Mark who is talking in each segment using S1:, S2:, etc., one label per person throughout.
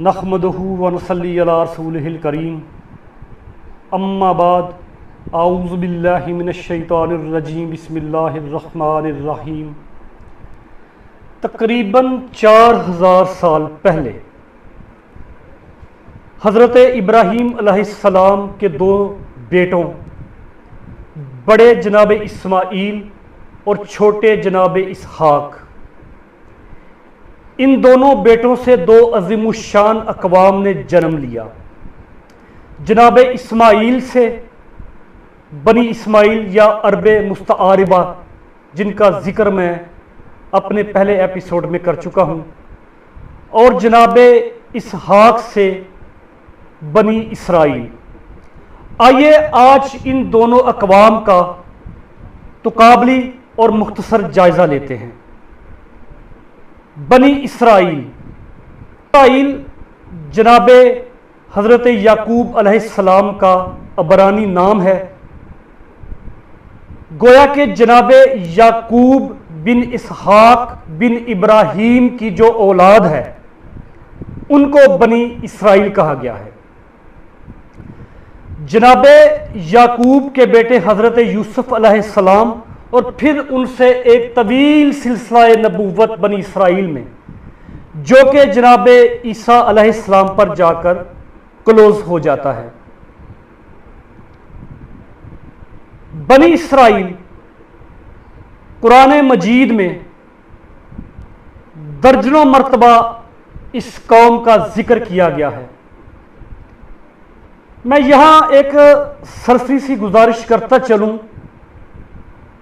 S1: نحمدہ ونصلی علی رسولہ الکریم اما بعد اعوذ باللہ من الشیطان الرجیم بسم اللہ الرحمن الرحیم۔ تقریباً 4000 سال پہلے حضرت ابراہیم علیہ السلام کے 2 بیٹوں بڑے جناب اسماعیل اور چھوٹے جناب اسحاق، ان دونوں بیٹوں سے 2 عظیم الشان اقوام نے جنم لیا۔ جناب اسماعیل سے بنی اسماعیل یا عرب مستعاربہ، جن کا ذکر میں اپنے پہلے ایپیسوڈ میں کر چکا ہوں، اور جناب اسحاق سے بنی اسرائیل۔ آئیے آج ان دونوں اقوام کا تقابلی اور مختصر جائزہ لیتے ہیں۔ بنی اسرائیل جناب حضرت یعقوب علیہ السلام کا عبرانی نام ہے۔ گویا کہ جناب یعقوب بن اسحاق بن ابراہیم کی جو اولاد ہے ان کو بنی اسرائیل کہا گیا ہے۔ جناب یعقوب کے بیٹے حضرت یوسف علیہ السلام اور پھر ان سے ایک طویل سلسلہ نبوت بنی اسرائیل میں، جو کہ جناب عیسیٰ علیہ السلام پر جا کر کلوز ہو جاتا ہے۔ بنی اسرائیل قرآن مجید میں درجنوں مرتبہ اس قوم کا ذکر کیا گیا ہے۔ میں یہاں ایک سرسری سی گزارش کرتا چلوں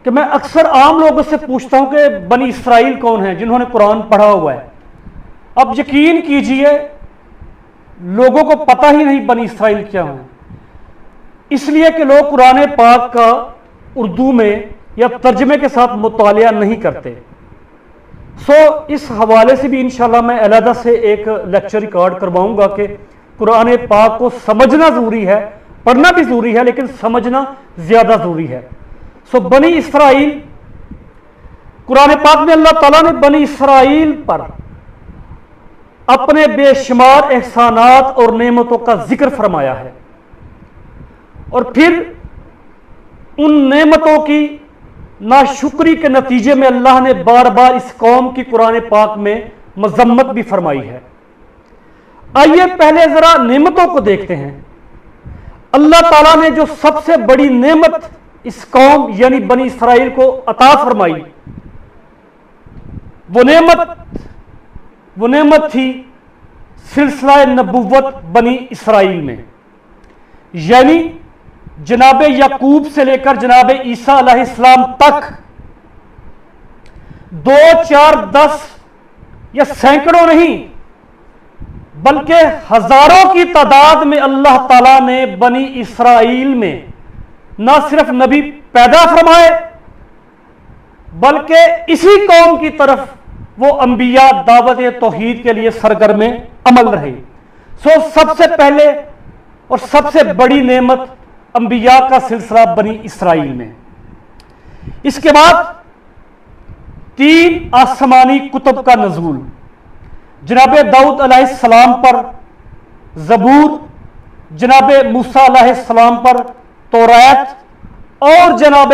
S1: کہ میں اکثر عام لوگوں سے پوچھتا ہوں کہ بنی اسرائیل کون ہیں جنہوں نے قرآن پڑھا ہوا ہے۔ اب یقین کیجئے لوگوں کو پتہ ہی نہیں بنی اسرائیل کیا ہیں، اس لیے کہ لوگ قرآن پاک کا اردو میں یا ترجمے کے ساتھ مطالعہ نہیں کرتے۔ اس حوالے سے بھی انشاءاللہ میں علیحدہ سے ایک لیکچر ریکارڈ کرواؤں گا کہ قرآن پاک کو سمجھنا ضروری ہے، پڑھنا بھی ضروری ہے، لیکن سمجھنا زیادہ ضروری ہے۔ بنی اسرائیل، قرآن پاک میں اللہ تعالیٰ نے بنی اسرائیل پر اپنے بے شمار احسانات اور نعمتوں کا ذکر فرمایا ہے، اور پھر ان نعمتوں کی ناشکری کے نتیجے میں اللہ نے بار بار اس قوم کی قرآن پاک میں مذمت بھی فرمائی ہے۔ آئیے پہلے ذرا نعمتوں کو دیکھتے ہیں۔ اللہ تعالیٰ نے جو سب سے بڑی نعمت اس قوم یعنی بنی اسرائیل کو عطا فرمائی، وہ نعمت تھی سلسلہ نبوت بنی اسرائیل میں، یعنی جناب یعقوب سے لے کر جناب عیسیٰ علیہ السلام تک 2 4 10 یا سینکڑوں نہیں بلکہ ہزاروں کی تعداد میں اللہ تعالیٰ نے بنی اسرائیل میں نہ صرف نبی پیدا فرمائے بلکہ اسی قوم کی طرف وہ انبیاء دعوت توحید کے لیے سرگرم عمل رہے۔ سب سے پہلے اور سب سے بڑی نعمت انبیاء کا سلسلہ بنی اسرائیل میں۔ اس کے بعد 3 آسمانی کتب کا نزول، جناب داؤد علیہ السلام پر زبور، جناب موسیٰ علیہ السلام پر توراۃ، اور جناب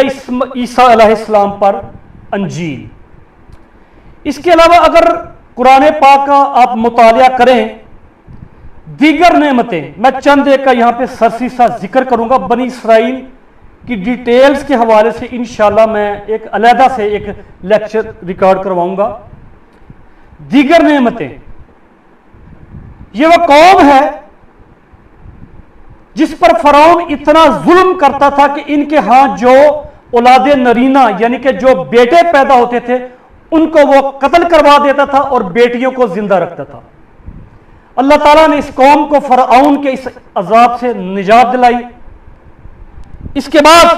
S1: عیسیٰ علیہ السلام پر انجیل۔ اس کے علاوہ اگر قرآن پاک کا آپ مطالعہ کریں، دیگر نعمتیں میں چند ایک کا یہاں پہ سرسری سا ذکر کروں گا۔ بنی اسرائیل کی ڈیٹیلز کے حوالے سے انشاءاللہ میں ایک علیحدہ سے ایک لیکچر ریکارڈ کرواؤں گا۔ دیگر نعمتیں، یہ وہ قوم ہے جس پر فرعون اتنا ظلم کرتا تھا کہ ان کے ہاں جو اولاد نرینہ یعنی کہ جو بیٹے پیدا ہوتے تھے ان کو وہ قتل کروا دیتا تھا اور بیٹیوں کو زندہ رکھتا تھا۔ اللہ تعالیٰ نے اس قوم کو فرعون کے اس عذاب سے نجات دلائی۔ اس کے بعد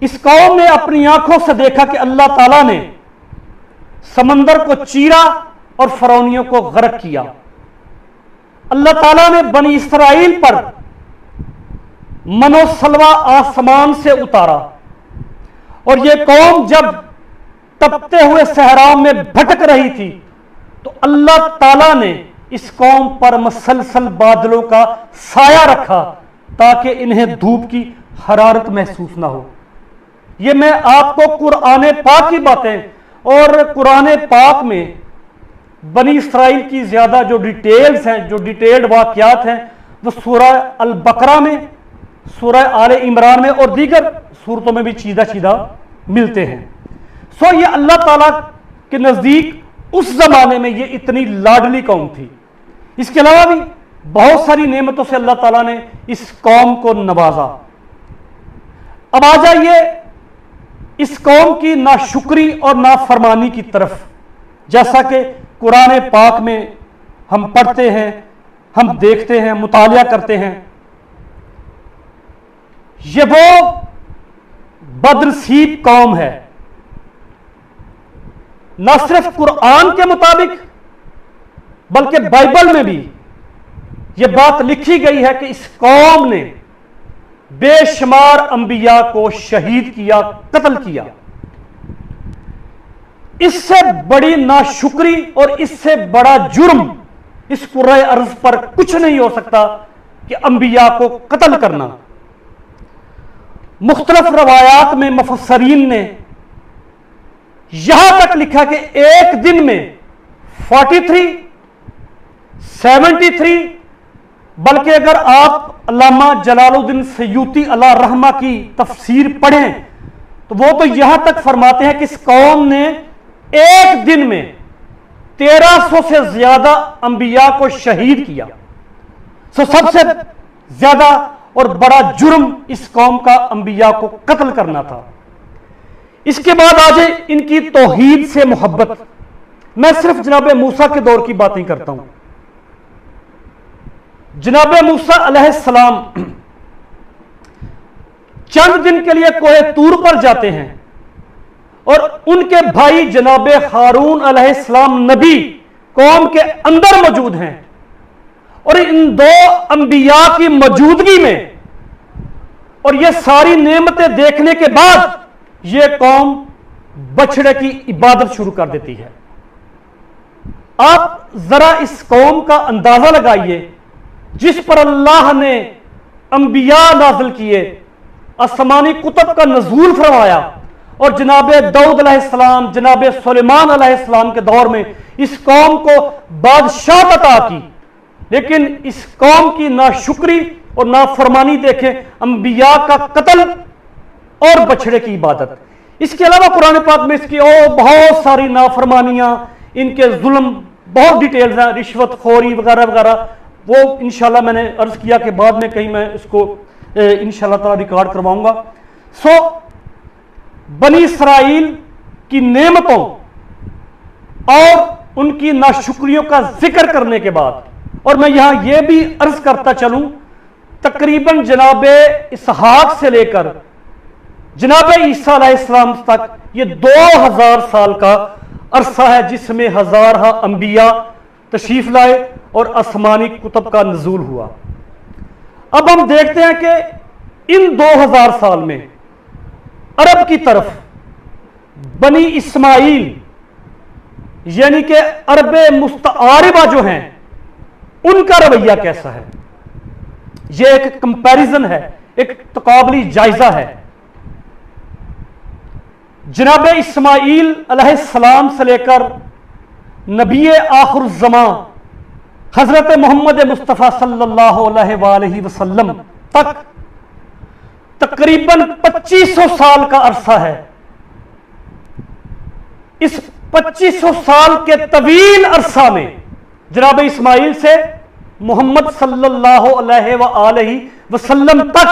S1: اس قوم نے اپنی آنکھوں سے دیکھا کہ اللہ تعالیٰ نے سمندر کو چیرا اور فرعونیوں کو غرق کیا۔ اللہ تعالیٰ نے بنی اسرائیل پر من و سلوہ آسمان سے اتارا، اور یہ قوم جب تپتے ہوئے صحراؤں میں بھٹک رہی تھی تو اللہ تعالیٰ نے اس قوم پر مسلسل بادلوں کا سایہ رکھا تاکہ انہیں دھوپ کی حرارت محسوس نہ ہو۔ یہ میں آپ کو قرآن پاک کی باتیں، اور قرآن پاک میں بنی اسرائیل کی زیادہ جو ڈیٹیلز ہیں، جو ڈیٹیلڈ واقعات ہیں، وہ سورہ البقرہ میں، سورہ آل عمران میں اور دیگر صورتوں میں بھی چیدہ ملتے ہیں۔ سو یہ اللہ تعالیٰ کے نزدیک اس زمانے میں یہ اتنی لاڈلی قوم تھی۔ اس کے علاوہ بھی بہت ساری نعمتوں سے اللہ تعالیٰ نے اس قوم کو نوازا۔ اب آ جائیے اس قوم کی ناشکری اور نافرمانی کی طرف، جیسا کہ قرآن پاک میں ہم پڑھتے ہیں، ہم دیکھتے ہیں، مطالعہ کرتے ہیں۔ یہ وہ بدنصیب قوم ہے، نہ صرف قرآن کے مطابق بلکہ بائبل میں بھی یہ بات لکھی گئی ہے کہ اس قوم نے بے شمار انبیاء کو شہید کیا، قتل کیا۔ اس سے بڑی ناشکری اور اس سے بڑا جرم اس کرۂ ارض پر کچھ نہیں ہو سکتا کہ انبیاء کو قتل کرنا۔ مختلف روایات میں مفسرین نے یہاں تک لکھا کہ ایک دن میں 43 73 بلکہ اگر آپ علامہ جلال الدین سیوطی علیہ رحمہ کی تفسیر پڑھیں تو وہ تو یہاں تک فرماتے ہیں کہ اس قوم نے ایک دن میں 1300 سے زیادہ انبیاء کو شہید کیا۔ سب سے زیادہ اور بڑا جرم اس قوم کا انبیاء کو قتل کرنا تھا۔ اس کے بعد آج ان کی توحید سے محبت۔ میں صرف جناب موسیٰ کے دور کی باتیں کرتا ہوں۔ جناب موسیٰ علیہ السلام چند دن کے لیے کوہ طور پر جاتے ہیں اور ان کے بھائی جناب ہارون علیہ السلام نبی قوم کے اندر موجود ہیں، اور ان دو انبیاء کی موجودگی میں اور یہ ساری نعمتیں دیکھنے کے بعد یہ قوم بچڑے کی عبادت شروع کر دیتی ہے۔ آپ ذرا اس قوم کا اندازہ لگائیے جس پر اللہ نے انبیاء نازل کیے، آسمانی کتب کا نزول فرمایا، اور جناب داؤد علیہ السلام، جناب سلیمان علیہ السلام کے دور میں اس قوم کو بادشاہ عطا کی، لیکن اس قوم کی ناشکری اور نافرمانی دیکھیں، انبیاء کا قتل اور بچڑے کی عبادت۔ اس کے علاوہ قرآن پاک میں اس کی اور بہت ساری نافرمانیاں، ان کے ظلم بہت ڈیٹیلز ہیں، رشوت خوری وغیرہ وغیرہ، وہ انشاءاللہ میں نے عرض کیا کہ بعد میں کہیں میں اس کو انشاءاللہ تعالی ریکارڈ کرواؤں گا۔ سو بنی اسرائیل کی نعمتوں اور ان کی ناشکریوں کا ذکر کرنے کے بعد، اور میں یہاں یہ بھی عرض کرتا چلوں، تقریباً جناب اسحاق سے لے کر جناب عیسیٰ علیہ السلام تک یہ 2000 سال کا عرصہ ہے جس میں ہزارہ انبیاء تشریف لائے اور آسمانی کتب کا نزول ہوا۔ اب ہم دیکھتے ہیں کہ ان 2000 سال میں عرب کی طرف بنی اسماعیل یعنی کہ عرب مستعاربہ جو ہیں ان کا رویہ کیسا ہے، یہ ایک کمپیریزن ہے، ایک تقابلی جائزہ ہے۔ جناب اسماعیل علیہ السلام سے لے کر نبی آخر الزمان حضرت محمد مصطفیٰ صلی اللہ علیہ وآلہ وسلم تک تقریباً 2500 سال کا عرصہ ہے۔ اس 2500 سال کے طویل عرصہ میں جناب اسماعیل سے محمد صلی اللہ علیہ وآلہ وسلم تک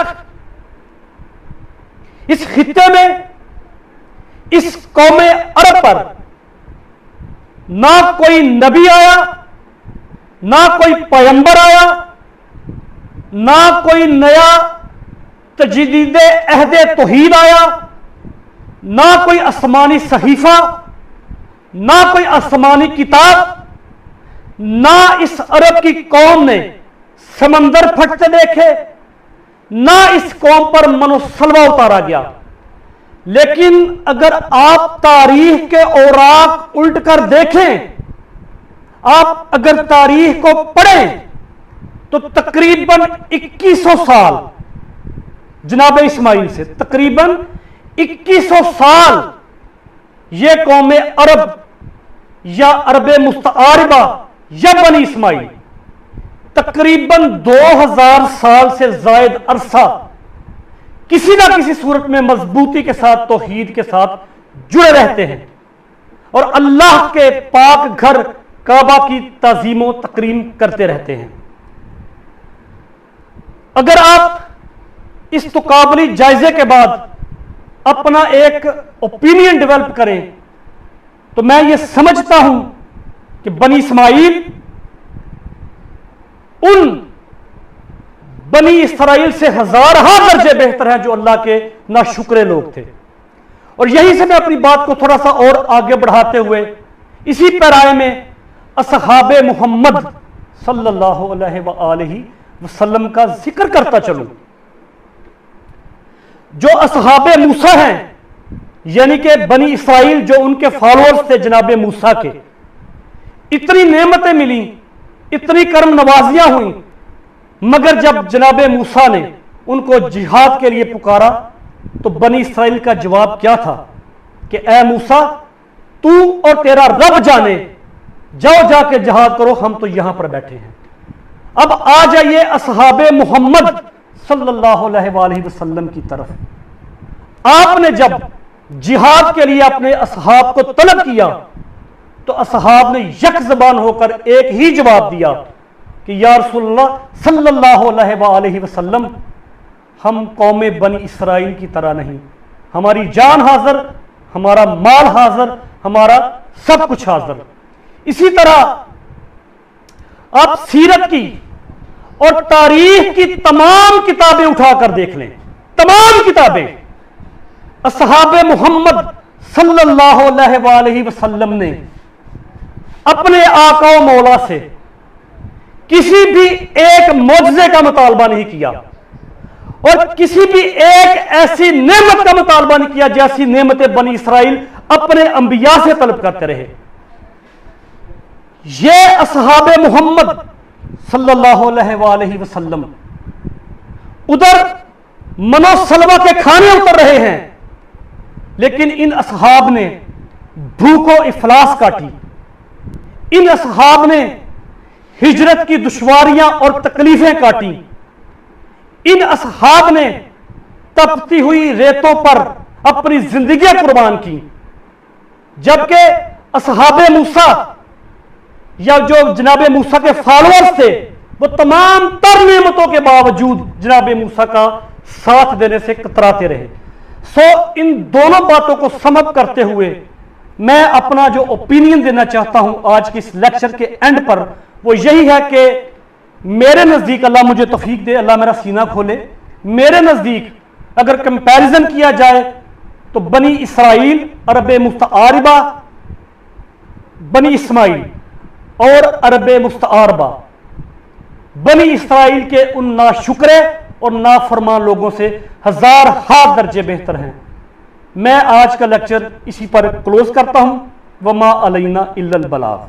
S1: اس خطے میں اس قوم عرب پر نہ کوئی نبی آیا، نہ کوئی پیغمبر آیا، نہ کوئی نیا تجدید عہد توحید آیا، نہ کوئی آسمانی صحیفہ، نہ کوئی آسمانی کتاب، نہ اس عرب کی قوم نے سمندر پھٹتے دیکھے، نہ اس قوم پر من و سلوہ اتارا گیا۔ لیکن اگر آپ تاریخ کے اوراق الٹ کر دیکھیں، آپ اگر تاریخ کو پڑھیں تو تقریباً 2100 سال جناب اسماعیل سے، تقریباً 2100 سال یہ قوم عرب یا عرب مستعاربہ یا بنی اسماعیل تقریباً 2000 سال سے زائد عرصہ کسی نہ کسی صورت میں مضبوطی کے ساتھ توحید کے ساتھ جڑے رہتے ہیں اور اللہ کے پاک گھر کعبہ کی تعظیم و تکریم کرتے رہتے ہیں۔ اگر آپ اس تقابلی جائزے کے بعد اپنا ایک اوپینین ڈیولپ کریں تو میں یہ سمجھتا ہوں کہ بنی اسماعیل ان بنی اسرائیل سے ہزارہ درجے بہتر ہیں جو اللہ کے ناشکرے لوگ تھے۔ اور یہیں سے میں اپنی بات کو تھوڑا سا اور آگے بڑھاتے ہوئے اسی پیرائے میں اصحاب محمد صلی اللہ علیہ وآلہ وسلم کا ذکر کرتا چلوں۔ جو اصحاب موسیٰ ہیں یعنی کہ بنی اسرائیل جو ان کے فالوورز تھے جناب موسیٰ کے، اتنی نعمتیں ملی، اتنی کرم نوازیاں ہوئیں، مگر جب جناب موسیٰ نے ان کو جہاد کے لیے پکارا تو بنی اسرائیل کا جواب کیا تھا کہ اے موسیٰ تو اور تیرا رب جانے، جاؤ جا کے جہاد کرو، ہم تو یہاں پر بیٹھے ہیں۔ اب آ جائیے اصحاب محمد صلی اللہ علیہ وآلہ وسلم کی طرف۔ آپ نے جب جہاد کے لیے اپنے اصحاب کو طلب کیا تو اصحاب نے یک زبان ہو کر ایک ہی جواب دیا کہ یا رسول اللہ صلی اللہ علیہ وآلہ وسلم، ہم قوم بنی اسرائیل کی طرح نہیں، ہماری جان حاضر، ہمارا مال حاضر، ہمارا سب کچھ حاضر۔ اسی طرح آپ سیرت کی اور تاریخ کی تمام کتابیں اٹھا کر دیکھ لیں، تمام کتابیں اصحاب محمد صلی اللہ علیہ وآلہ وسلم نے اپنے آقا و مولا سے کسی بھی ایک معجزے کا مطالبہ نہیں کیا اور کسی بھی ایک ایسی نعمت کا مطالبہ نہیں کیا جیسی نعمت بنی اسرائیل اپنے انبیاء سے طلب کرتے رہے۔ یہ اصحاب محمد صلی اللہ علیہ وآلہ وسلم ادھر منو سلوہ کے کھانے اتر رہے ہیں، لیکن ان اصحاب نے بھوک و افلاس کاٹی، ان اصحاب نے ہجرت کی دشواریاں اور تکلیفیں کاٹی، ان اصحاب نے تپتی ہوئی ریتوں پر اپنی زندگیاں قربان کی، جبکہ اصحاب موسیٰ یا جو جناب موسیٰ کے فالوورز تھے وہ تمام تر نعمتوں کے باوجود جناب موسیٰ کا ساتھ دینے سے کتراتے رہے۔ سو ان دونوں باتوں کو سمپ کرتے ہوئے میں اپنا جو اوپینین دینا چاہتا ہوں آج کی اس لیکچر کے اینڈ پر وہ یہی ہے کہ میرے نزدیک، اللہ مجھے توفیق دے، اللہ میرا سینہ کھولے، میرے نزدیک اگر کمپیریزن کیا جائے تو بنی اسرائیل، عرب مستعاربہ، بنی اسماعیل اور عرب مستعاربہ بنی اسرائیل کے ان ناشکرے اور نافرمان لوگوں سے ہزارہ درجے بہتر ہیں۔ میں آج کا لیکچر اسی پر کلوز کرتا ہوں۔ وما علینا الا البلاغ۔